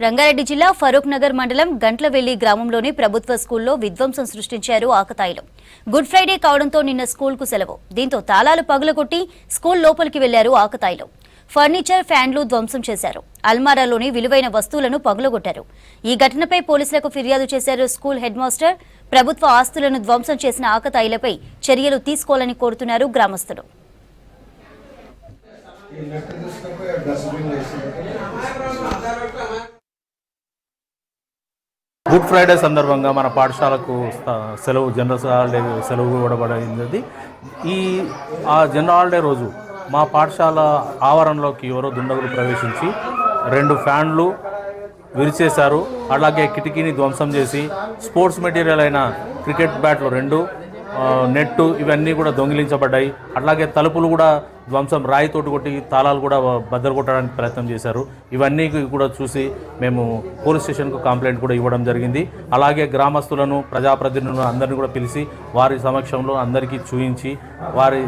రంగారెడ్డి జిల్లా ఫరూక్ నగర్ మండలం గంట్లవెల్లి గ్రామంలోని ప్రభుత్వ స్కూల్లో విధ్వంసం సృష్టించారు ఆకతాయిలు. గుడ్ ఫ్రైడే కావడంతో నిన్న స్కూల్కు సెలవు. దీంతో తాళాలు పగులగొట్టి స్కూల్ లోపలికి వెళ్లారు ఆకతాయిలు. ఫర్నిచర్, ఫ్యాన్లు ధ్వంసం చేశారు. అల్మారాలోని విలువైన వస్తువులను పగులగొట్టారు. ఈ ఘటనపై పోలీసులకు ఫిర్యాదు చేశారు స్కూల్ హెడ్ మాస్టర్. ప్రభుత్వ ఆస్తులను ధ్వంసం చేసిన ఆకతాయిలపై చర్యలు తీసుకోవాలని కోరుతున్నారు గ్రామస్తులు. గుడ్ ఫ్రైడే సందర్భంగా మన పాఠశాలకు సెలవు, జనరల్ హాలిడే సెలవు ఇవ్వబడింది. ఆ జనరల్ హాలిడే రోజు మా పాఠశాల ఆవరణలోకి ఎవరో దుండగులు ప్రవేశించి 2 ఫ్యాన్లు విరిచేశారు. అలాగే కిటికీని ధ్వంసం చేసి స్పోర్ట్స్ మెటీరియల్ అయిన క్రికెట్ బ్యాట్లు 2, నెట్టు ఇవన్నీ కూడా దొంగిలించబడ్డాయి. అట్లాగే తలుపులు కూడా ధ్వంసం, రాయితోటి కొట్టి తాళాలు కూడా బద్దలు కొట్టడానికి ప్రయత్నం చేశారు. ఇవన్నీ కూడా చూసి మేము పోలీస్ స్టేషన్కు కంప్లైంట్ కూడా ఇవ్వడం జరిగింది. అలాగే గ్రామస్తులను, ప్రజాప్రతినిధులను అందరినీ కూడా పిలిచి వారి సమక్షంలో అందరికీ చూయించి వారి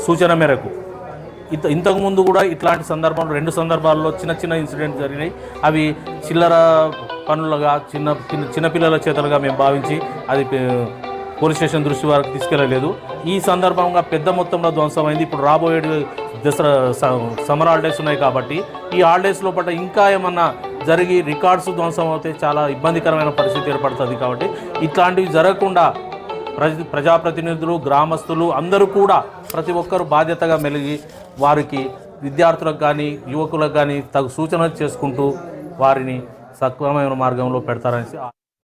సూచన మేరకు ఇంతకుముందు కూడా ఇట్లాంటి సందర్భంలో 2 సందర్భాల్లో చిన్న ఇన్సిడెంట్స్ జరిగినాయి. అవి చిల్లర పనులుగా చిన్నపిల్లల చేతలుగా మేము భావించి అది పోలీస్ స్టేషన్ దృష్టి వరకు తీసుకెళ్ళలేదు. ఈ సందర్భంగా పెద్ద మొత్తంలో ధ్వంసమైంది. ఇప్పుడు రాబోయే దసరా సమ్మర్ హాలిడేస్ ఉన్నాయి కాబట్టి ఈ హాలిడేస్ లోపల ఇంకా ఏమన్నా జరిగి రికార్డ్స్ ధ్వంసం అవుతే చాలా ఇబ్బందికరమైన పరిస్థితి ఏర్పడుతుంది. కాబట్టి ఇట్లాంటివి జరగకుండా ప్రజాప్రతినిధులు, గ్రామస్తులు అందరూ కూడా ప్రతి ఒక్కరూ బాధ్యతగా మెలిగి వారికి విద్యార్థులకు కానీ యువకులకు కానీ తగు సూచనలు చేసుకుంటూ వారిని సక్రమమైన మార్గంలో పెడతారని